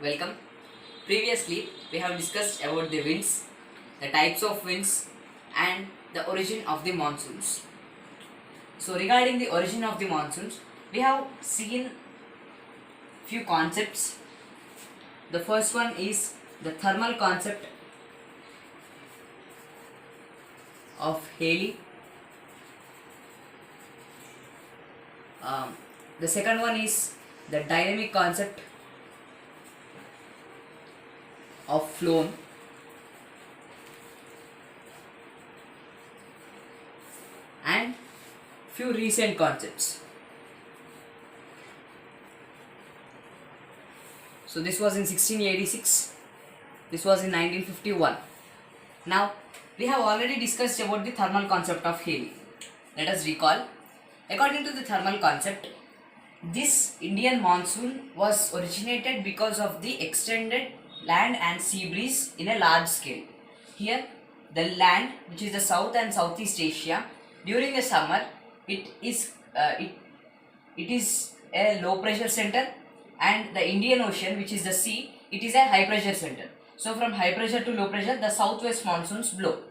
Welcome. Previously, we have discussed about the winds, the types of winds, and the origin of the monsoons. So, regarding the origin of the monsoons, we have seen few concepts. The first one is the thermal concept of Haley. The second one is the dynamic concept of Flohn, and few recent concepts. So this was in 1686, this was in 1951. Now we have already discussed about the thermal concept of Haley. Let us recall. According to the thermal concept, this Indian monsoon was originated because of the extended land and sea breeze in a large scale. Here, the land, which is the South and Southeast Asia, during the summer, it is a low pressure center, and the Indian Ocean, which is the sea, it is a high pressure center. So from high pressure to low pressure, the southwest monsoons blow.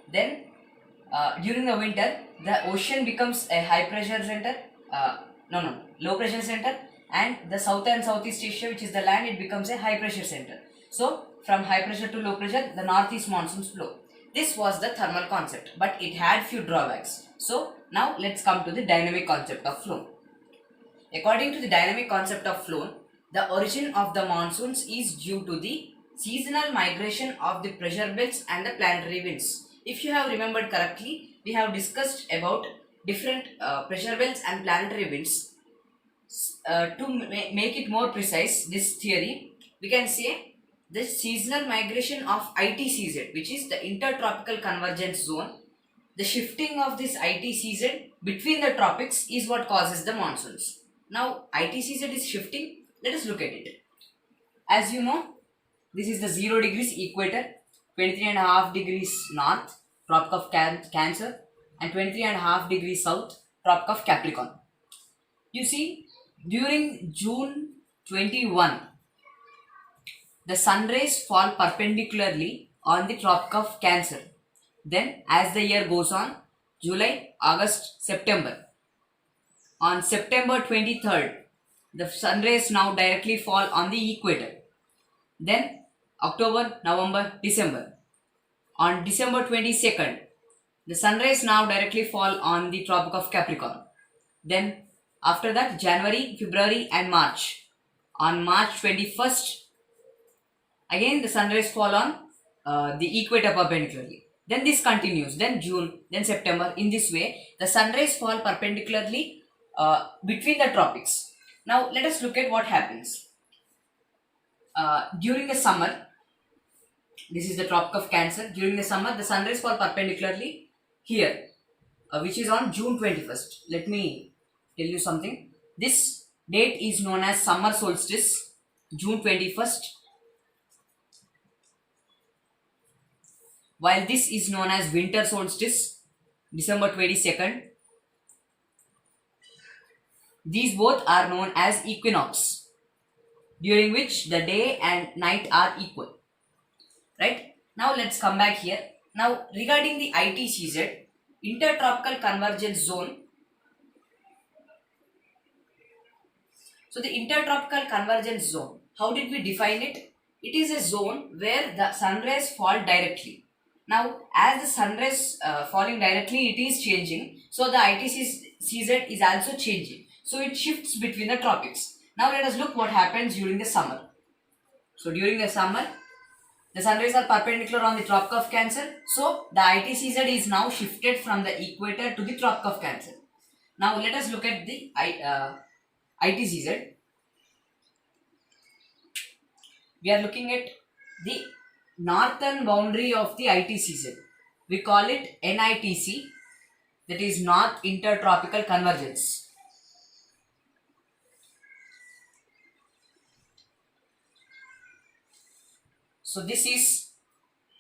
Then during the winter, the ocean becomes a high pressure center, low pressure center, and the South and Southeast Asia, which is the land, it becomes a high pressure center. So from high pressure to low pressure, the northeast monsoons blow. This was the thermal concept, but it had few drawbacks. So now let's come to the dynamic concept of Flohn. According to the dynamic concept of Flohn, the origin of the monsoons is due to the seasonal migration of the pressure belts and the planetary winds. If you have remembered correctly, we have discussed about different pressure belts and planetary winds. To make it more precise, this theory, we can say the seasonal migration of ITCZ, which is the intertropical convergence zone. The shifting of this ITCZ between the tropics is what causes the monsoons. Now ITCZ is shifting. Let us look at it. As you know, this is the 0 degrees equator, 23.5 degrees north, Tropic of Cancer, and 23.5 degrees south, Tropic of Capricorn. You see, during June 21, the sun rays fall perpendicularly on the Tropic of Cancer. Then, as the year goes on, July, August, September. On September 23rd, the sun rays now directly fall on the equator. Then, October, November, December. On December 22nd, the sun rays now directly fall on the Tropic of Capricorn. Then, after that, January, February, and March. On March 21st, again the sun rays fall on the equator perpendicularly. Then this continues. Then June, then September. In this way, the sun rays fall perpendicularly between the tropics. Now, let us look at what happens. During the summer, this is the Tropic of Cancer. During the summer, the sun rays fall perpendicularly here, which is on June 21st. Let me tell you something. This date is known as summer solstice, June 21st, while this is known as winter solstice, December 22nd. These both are known as equinox, during which the day and night are equal. Right? Now let's come back here. Now regarding the ITCZ, intertropical convergence zone. So the intertropical convergence zone, how did we define it? It is a zone where the sun rays fall directly. Now as the sun rays falling directly, it is changing. So the ITCZ is also changing. So it shifts between the tropics. Now let us look what happens during the summer. So during the summer, the sun rays are perpendicular on the Tropic of Cancer. So the ITCZ is now shifted from the equator to the Tropic of Cancer. Now let us look at the ITCZ. We are looking at the northern boundary of the ITCZ. We call it NITC, that is North Intertropical Convergence. So this is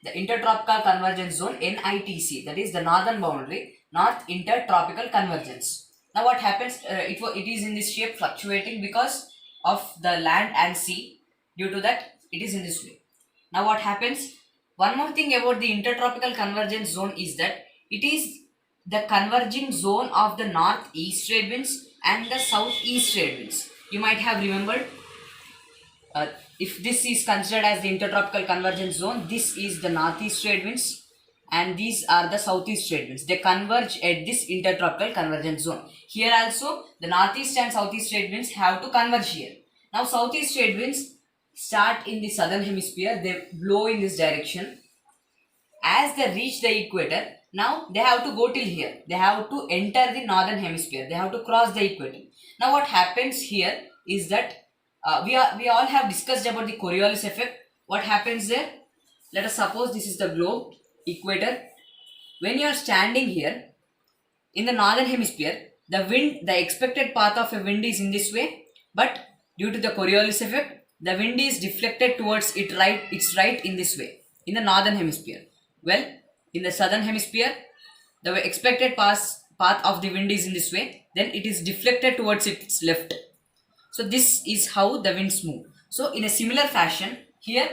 the Intertropical Convergence Zone, NITC, that is the northern boundary, North Intertropical Convergence. Now what happens, it is in this shape fluctuating because of the land and sea. Due to that, it is in this way. Now what happens? One more thing about the intertropical convergence zone is that it is the converging zone of the northeast trade winds and the southeast trade winds. You might have remembered, if this is considered as the intertropical convergence zone, this is the northeast trade winds and these are the southeast trade winds. They converge at this intertropical convergence zone. Here also the northeast and southeast trade winds have to converge here. Now southeast trade winds start in the southern hemisphere, they blow in this direction. As they reach the equator, now they have to go till here. They have to enter the northern hemisphere. They have to cross the equator. Now what happens here is that we all have discussed about the Coriolis effect. What happens there? Let us suppose this is the globe, equator. When you are standing here in the northern hemisphere, the expected path of a wind is in this way, but due to the Coriolis effect, the wind is deflected towards its right in this way, in the northern hemisphere. Well, in the southern hemisphere, the expected path of the wind is in this way, then it is deflected towards its left. So this is how the winds move. So in a similar fashion, here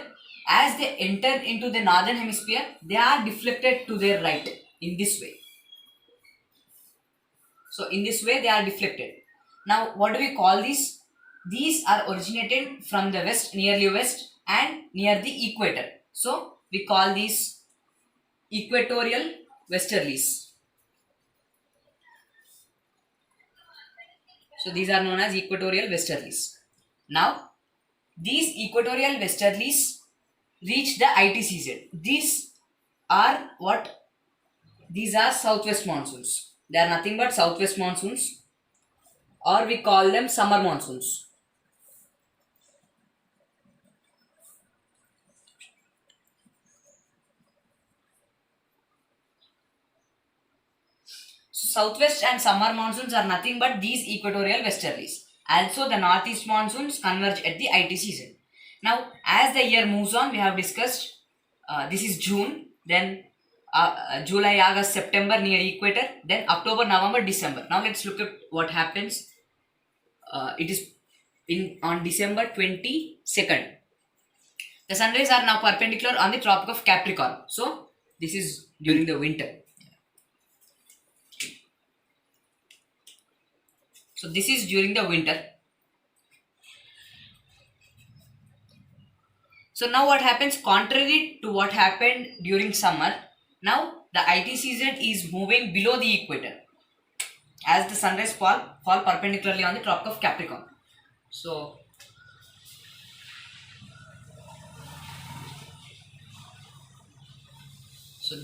as they enter into the northern hemisphere, they are deflected to their right in this way. So in this way they are deflected. Now what do we call these? These are originated from the west, nearly west and near the equator. So we call these equatorial westerlies. So these are known as equatorial westerlies. Now these equatorial westerlies reach the ITCZ. These are what? These are southwest monsoons. They are nothing but southwest monsoons, or we call them summer monsoons. Southwest and summer monsoons are nothing but these equatorial westerlies. Also the northeast monsoons converge at the ITCZ. Now as the year moves on, we have discussed this is June, then July, August, September near equator, then October, November, December. Now let's look at what happens. It is on December 22nd. The sunrays are now perpendicular on the Tropic of Capricorn. So this is during the winter. So this is during the winter. So now what happens, contrary to what happened during summer, now the ITCZ is moving below the equator as the sunrays fall perpendicularly on the Tropic of Capricorn. So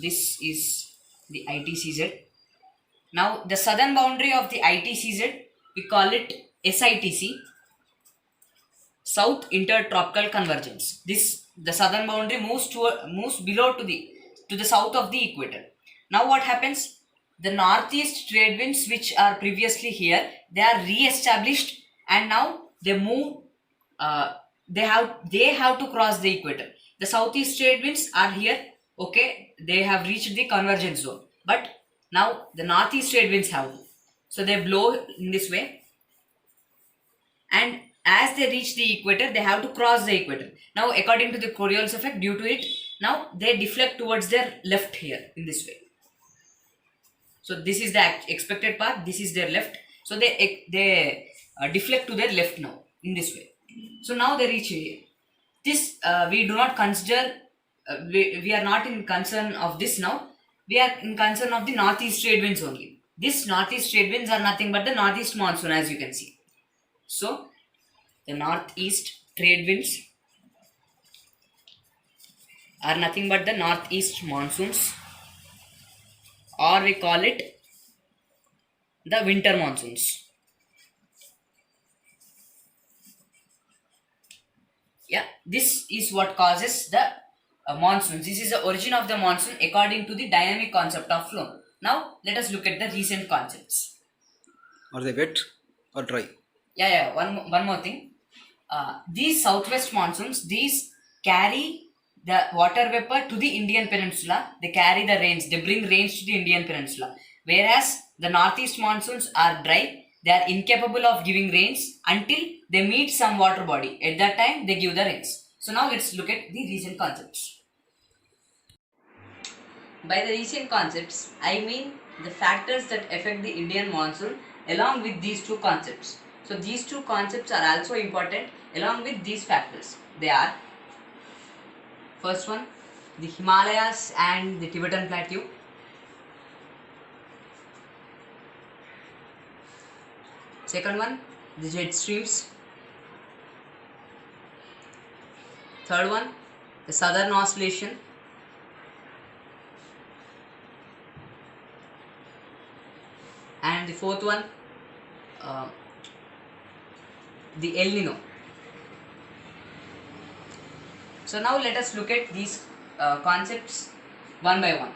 this is the ITCZ. Now the southern boundary of the ITCZ, we call it SITC, South Intertropical Convergence. The southern boundary moves below to the south of the equator. Now what happens? The northeast trade winds which are previously here, they are re-established and now they move. They have to cross the equator. The southeast trade winds are here. Okay, they have reached the convergence zone, but now the northeast trade winds have to. So they blow in this way, and as they reach the equator, they have to cross the equator. Now according to the Coriolis effect, due to it, now they deflect towards their left here in this way. So this is the expected path, this is their left. So they deflect to their left now in this way. So now they reach here. This we do not consider, we are not in concern of this now. We are in concern of the northeast trade winds only. These northeast trade winds are nothing but the northeast monsoon, as you can see. So the northeast trade winds are nothing but the northeast monsoons, or we call it the winter monsoons. Yeah, this is what causes the monsoons. This is the origin of the monsoon according to the dynamic concept of Flohn. Now let us look at the recent concepts. Are they wet or dry? Yeah. One more thing. These southwest monsoons, these carry the water vapor to the Indian Peninsula. They carry the rains. They bring rains to the Indian Peninsula. Whereas the northeast monsoons are dry. They are incapable of giving rains until they meet some water body. At that time, they give the rains. So now let's look at the recent concepts. By the recent concepts, I mean the factors that affect the Indian monsoon along with these two concepts. So these two concepts are also important along with these factors. They are, first one, the Himalayas and the Tibetan Plateau. Second one, the jet streams. Third one, the southern oscillation. And the fourth one, the El Nino. So now let us look at these concepts one by one.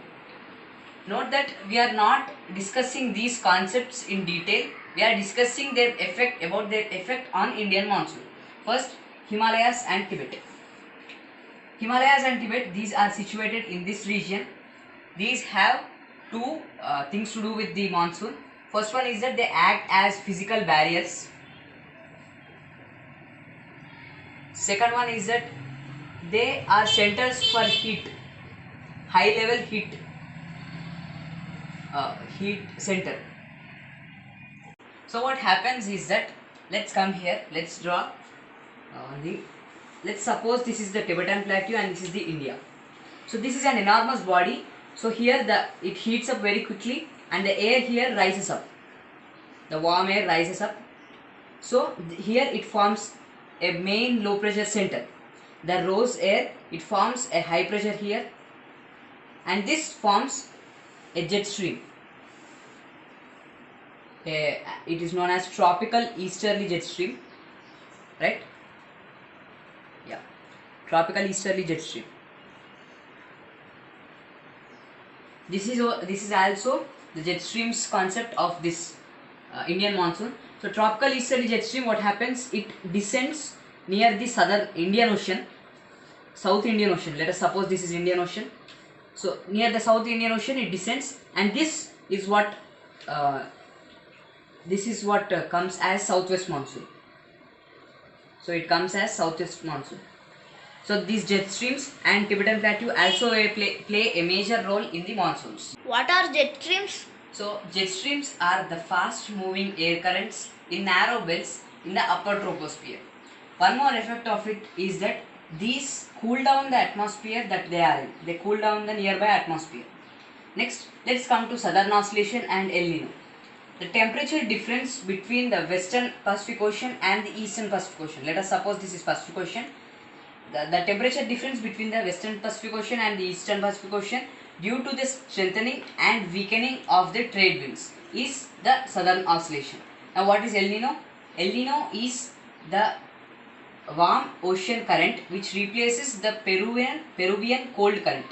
Note that we are not discussing these concepts in detail. We are discussing their effect, about their effect on Indian monsoon. First, Himalayas and Tibet. Himalayas and Tibet, these are situated in this region. These have two things to do with the monsoon. First one is that they act as physical barriers. Second one is that they are centers for heat, high level heat center. So what happens is that, let's come here, let's draw let's suppose this is the Tibetan Plateau and this is the India. So this is an enormous body. So here it heats up very quickly and the air here rises up. The warm air rises up. So here it forms a main low pressure center. The rose air, it forms a high pressure here, and this forms a jet stream. It is known as tropical easterly jet stream, right? Yeah, tropical easterly jet stream. This is also the jet streams concept of this Indian monsoon. So tropical easterly jet stream, what happens? It descends near the southern Indian Ocean, South Indian Ocean. Let us suppose this is Indian Ocean. So near the South Indian Ocean it descends, and this is what comes as southwest monsoon. So it comes as southwest monsoon. So these jet streams and Tibetan Plateau also play a major role in the monsoons. What are jet streams? So jet streams are the fast moving air currents in narrow belts in the upper troposphere. One more effect of it is that these cool down the atmosphere that they are in. They cool down the nearby atmosphere. Next, let's come to southern oscillation and El Nino. The temperature difference between the western Pacific Ocean and the eastern Pacific Ocean. Let us suppose this is Pacific Ocean. The temperature difference between the western Pacific Ocean and the eastern Pacific Ocean, due to the strengthening and weakening of the trade winds, is the southern oscillation. Now what is El Nino? El Nino is the warm ocean current which replaces the Peruvian cold current.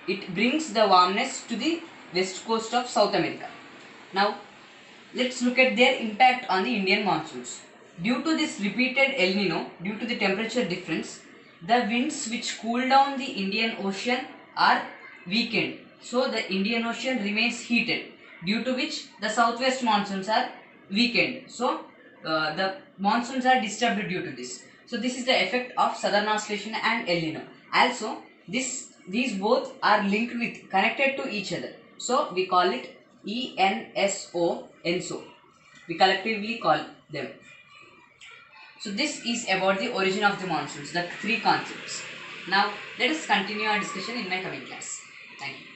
It brings the warmness to the west coast of South America. Now let's look at their impact on the Indian monsoons. Due to this repeated El Nino, due to the temperature difference, the winds which cool down the Indian Ocean are weakened. So the Indian Ocean remains heated, due to which the southwest monsoons are weakened. So the monsoons are disturbed due to this. So this is the effect of southern oscillation and El Nino. Also, these both are connected to each other. So we call it ENSO. We collectively call them. So this is about the origin of the monsoons, the three concepts. Now let us continue our discussion in my coming class. Thank you.